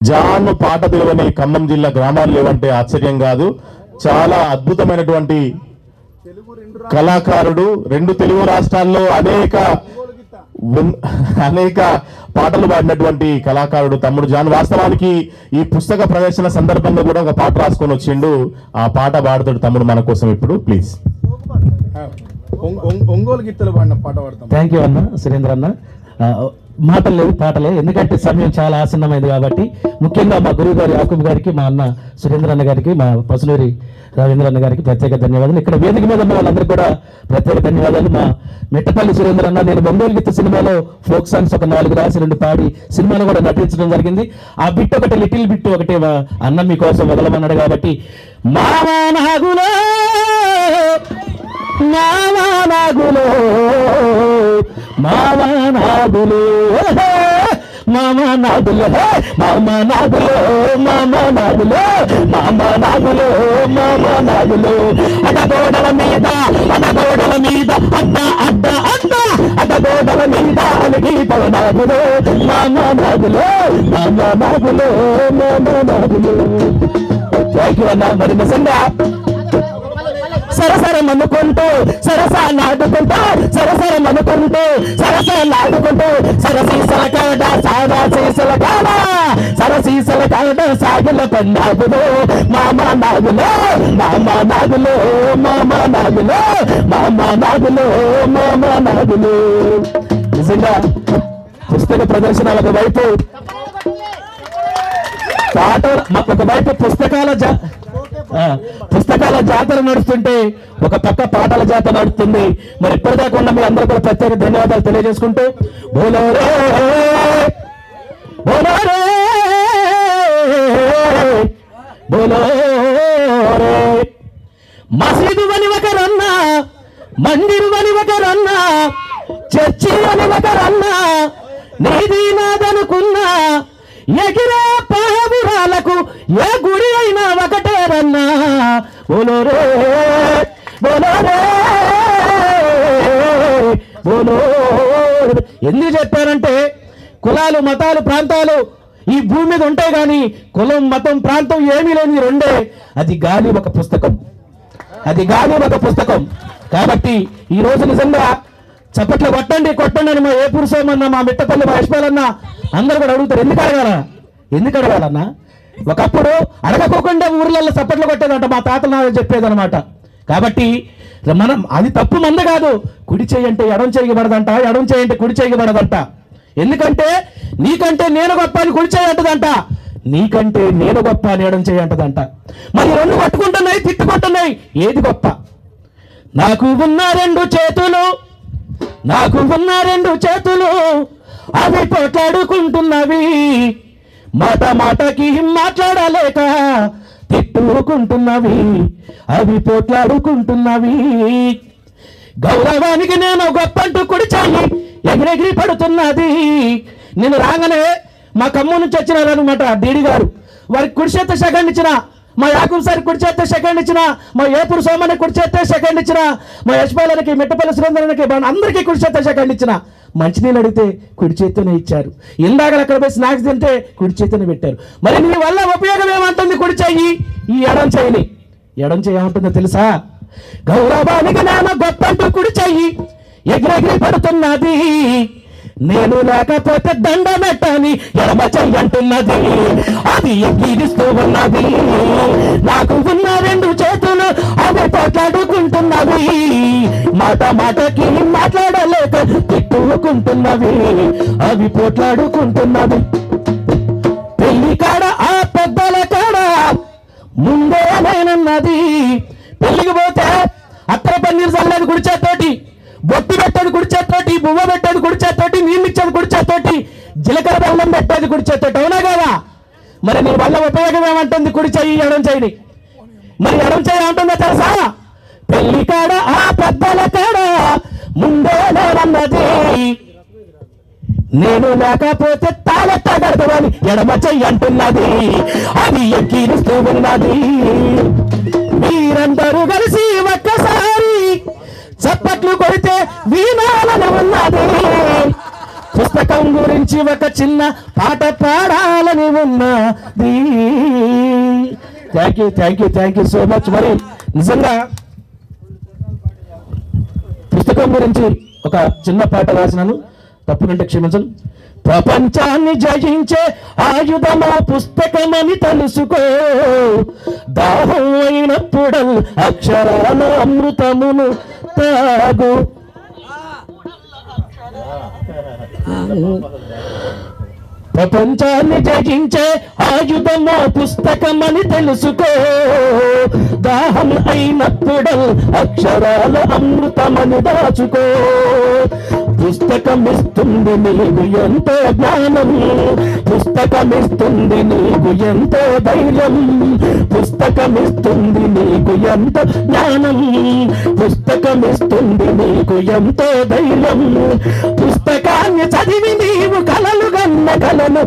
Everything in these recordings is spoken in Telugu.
జాన్ పాట తెలియని ఖమ్మం జిల్లా గ్రామాలు లేవంటే ఆశ్చర్యం కాదు. చాలా అద్భుతమైనటువంటి కళాకారుడు. 2 తెలుగు రాష్ట్రాల్లో అనేక పాటలు పాడినటువంటి కళాకారుడు తమ్ముడు జాన్. వాస్తవానికి ఈ పుస్తక ప్రదర్శన సందర్భంగా కూడా ఒక పాట రాసుకొని వచ్చిండు. ఆ పాట పాడుతాడు తమ్ముడు మన కోసం ఇప్పుడు. ప్లీజ్. ఒంగోలు గీతలు పాడిన పాట పాడతాం. థ్యాంక్ యూ అన్న సురేంద్ర అన్న. మాటలు లేవు పాటలే, ఎందుకంటే సమయం చాలా ఆసన్నమైంది కాబట్టి. ముఖ్యంగా మా గురువు గారి యాకూబ్ గారికి, మా అన్న సురేంద్ర అన్న గారికి, మా పసునూరి రవీంద్ర అన్న గారికి ప్రత్యేక ధన్యవాదాలు. ఇక్కడ వేదిక మీద ఉన్న వాళ్ళందరికీ కూడా ప్రత్యేక ధన్యవాదాలు. మా మిట్టపల్లి సురేంద్ర అన్న, నేను ఒంగోలు గీత సినిమాలో ఫోక్ సాంగ్స్ ఒక 4 రాసి 2 పాడి సినిమాలో కూడా నటించడం జరిగింది. ఆ బిట్ ఒకటి, లిటిల్ బిట్ ఒకటి అన్న మీకోసం వదలమన్నాడు కాబట్టి మామా నాగులో మామా నాగులో మామా నాగులో మామా నాగులో మామా నాగులో మామా నాగులో మామా నాగులో మామా నాగులో అడ్డగోడల మీద అడ్డ అడ్డ అడ్డ అడ్డగోడల మీద అలిగీతల నాగులో మామా నాగులో మామా నాగులో మామా నాగులో. థ్యాంక్ యూ అన్న. మరి నిజంగా సరసరం అనుకుంటూ సరసాలాడుకుంటూ సరసరం సరసాలాడుకుంటూ సరసీసల కాడ సాదా సీసల కాడ సరసీసల కాడ సాగుల పన్నాగులో మామా నాగులో మామా నాగులో మామా నాగులో మామా నాగులో మామా నాగులో. నిజంగా పుస్తక ప్రదర్శన ఒకవైపు పాట, ఒకవైపు పుస్తకాల జాతర నడుస్తుంటే ఒక పక్క పాటల జాతర నడుస్తుంది. మరి ఇప్పటిదాకా ఉన్న మీ అందరూ కూడా ప్రత్యేక ధన్యవాదాలు తెలియజేసుకుంటూ బోలోరే బోలోరే బోలోరే మసీదు అని ఒకరన్నా, మందిరు అని ఒకరన్నా, చర్చి అని ఒకరన్నా, నీది నాదనుకున్నా ఎగిరే పావురాలకు ఏ గుడి అయినా ఒకటేరన్నా. బోలోరే బోలోరే బోలోరే. ఎందుకు చెప్పారంటే కులాలు, మతాలు, ప్రాంతాలు ఈ భూమి మీద ఉంటాయి కానీ కులం, మతం, ప్రాంతం ఏమీ లేని రెండే. అది గాలి ఒక పుస్తకం, అది గాలి ఒక పుస్తకం. కాబట్టి ఈ రోజు నిజంగా చప్పట్లు కొట్టండి అని మా ఏపూరు సోమన్న, మా మిట్టపల్లి, మా యశ్పాలన్న అందరూ కూడా అడుగుతారు. ఎందుకు అడగాలన్నా? ఒకప్పుడు అడగకోకుండా ఊర్లలో చప్పట్లు కొట్టేదంట మా తాతలు నాకు చెప్పేదనమాట. కాబట్టి మనం అది తప్పు మంద కాదు. కుడి చేయి అంటే ఎడం చేయబడదంట, ఎడం చేయి అంటే కుడి చేయబడదంట. ఎందుకంటే నీకంటే నేను గొప్ప అని కుడి చేయి అంటదంట, నీకంటే నేను గొప్ప అని ఎడం చేయి అంటదంట. మరి 2 కొట్టుకుంటున్నాయి, తిట్టుకుంటున్నాయి, ఏది గొప్ప? నాకు ఉన్న 2 చేతులు, నాకు ఉన్న 2 చేతులు అవి పోట్లాడుకుంటున్నవి, మాటకి మాట్లాడలేక తిట్టుకుంటున్నవి, అవి పోట్లాడుకుంటున్నవి. గౌరవానికి నేను గొప్పంటూ కుడి చెయ్యి ఎగిరెగిరి పడుతున్నది. నేను రాగానే మా ఖమ్మం నుంచి వచ్చినారనమాట డీడీ గారు, వారికి కుడి చేత సెకండ్ ఇచ్చిన, మా యాకూబ్ సార్ కుడి చేత సెకండ్ ఇచ్చిన, మా ఏపూరు సోమని కుడి చేత సెకండ్ ఇచ్చిన, మా యశ్పాలకి, మిట్టపల్లి సురేంద్రకి అందరికీ కుడి చేత సెకండ్ ఇచ్చిన. మంచినీళ్ళు అడిగితే కుడి చేతితోనే ఇచ్చారు. ఇందాక అక్కడ పోయి స్నాక్స్ తింటే కుడి చేతిని పెట్టారు. మరి నీ వల్ల ఉపయోగం ఏమంటుంది? కుడి చెయ్యి. ఈ ఎడం చెయ్యిని ఎడం చెయ్యి ఏమంటుందో తెలుసా? గౌరవానికి నేను గొప్పంటూ కుడి చెయ్యి ఎగిరెగిరి పడుతున్నది, నేను లేకపోతే దండమెట్టని ఎడమ చెయ్యి అంటున్నది, అది ఎగిరిస్తూ ఉన్నది. నాకు ఉన్న 2 చేతులు అవి పోట్లాడుకుంటున్నవి, మాటకి మాట్లాడలేక తిట్టుకుంటున్నవి, అవి పోట్లాడుకుంటున్నవి. పెళ్లి కాడ ఆ పెద్దల కాడ ముందే నేనున్నది. పెళ్లికి పోతే అత్తర పన్నీరు చల్లేది కుడి చేత్తోటి, బొట్టు పెట్టేది కుడి చేత్తోటి, బువ్వ పెట్టేది కుడి చేత్తోటి, నీళ్ళు ఇచ్చేది కుడి చేత్తోటి, జీలకర్ర బెల్లం పెట్టేది కుడి చేత్తోటి. అవునా కదా? మరి నీ వల్ల ఉపయోగం ఏమంటుంది? కుడి చెయ్యి ఎడం చెయ్యి. మరి ఎడం చెయ్యి ఏమంటుందో తెలుసా? పెళ్లి కాడ ఆ పెద్దల కాడ ముందే నేనన్నది, నేను లేకపోతే తాళెత్తగడతామని ఎడమ చెయ్యి అంటున్నది, అది ఎక్కిరిస్తూ ఉన్నది. మీరందరూ కలిసి ఒక్కసారి చప్పట్లు కొడితే వీణాలను ఉన్నది, పుస్తకం గురించి ఒక చిన్న పాట పాడాలని ఉన్నది. Thank you so much. మరి నిజంగా పుస్తకం గురించి ఒక చిన్న పాట రాసినాను, తప్పునంటే క్షమించను. ప్రపంచాన్ని జయించే ఆయుధమా పుస్తకమని తెలుసుకో, దాహం అయినప్పుడు అక్షరాల అమృతమును తాగు. ప్రపంచాన్ని జయించే ఆయుధమో పుస్తకమని తెలుసుకో, దాహం అయినప్పుడు అక్షరాల అమృతమని దాచుకో. పుస్తకం ఇస్తుంది నీకు ఎంతో జ్ఞానం, పుస్తకం ఇస్తుంది నీకు ఎంతో ధైర్యం, పుస్తకం ఇస్తుంది నీకు ఎంతో జ్ఞానం, పుస్తకం ఇస్తుంది నీకు ఎంతో ధైర్యం. పుస్తకాన్ని చదివి నీవు కలలు గన్న కలను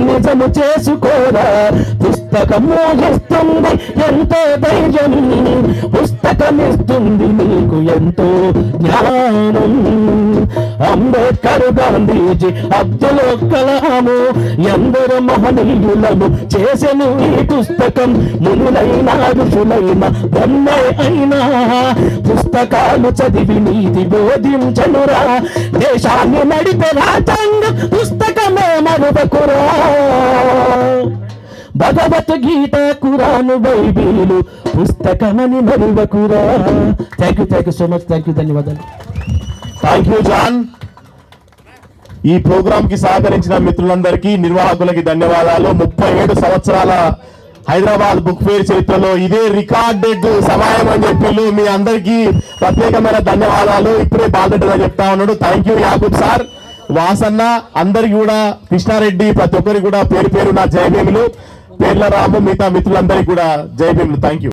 నిజము చేసుకోరా. పుస్తకము ఇస్తుంది ఎంతో ధైర్యం, పుస్తకం ఇస్తుంది నీకు ఎంతో జ్ఞానం. అంబేద్కర్, గాంధీజీ, అబ్దుల్ కలాము ఎందరు మహనీయులను చేసెను ఈ పుస్తకం. మునులైన ఋషులైన బ్రహ్మే అయినా పుస్తకాలు చదివి నీతి బోధించనురా. దేశాన్ని నడిపే రాజ్యాంగం పుస్తకమే మరువకురా. భగవద్గీత, ఖురాను, బైబిలు పుస్తకమని మరువకురా. Thank you so much. ధన్యవాదాలు. Thank you John. ఈ ప్రోగ్రామ్ కి సహకరించిన మిత్రులందరికీ, నిర్వాహకులకి ధన్యవాదాలు. 37 సంవత్సరాల హైదరాబాద్ బుక్ ఫేర్ చరిత్రలో ఇదే రికార్డెడ్ సమయం అని చెప్పి మీ అందరికీ ప్రత్యేకమైన ధన్యవాదాలు. ఇప్పుడే బాధ్యతగా చెప్తా ఉన్నాడు. Thank you Yakub sir, Vasanna, అందరికి కూడా, కృష్ణారెడ్డి, ప్రతి ఒక్కరికి కూడా పేరు పేరు నా జయభీములు. పేర్ల రాము, మిగతా మిత్రులందరికీ కూడా జయభీములు. Thank you.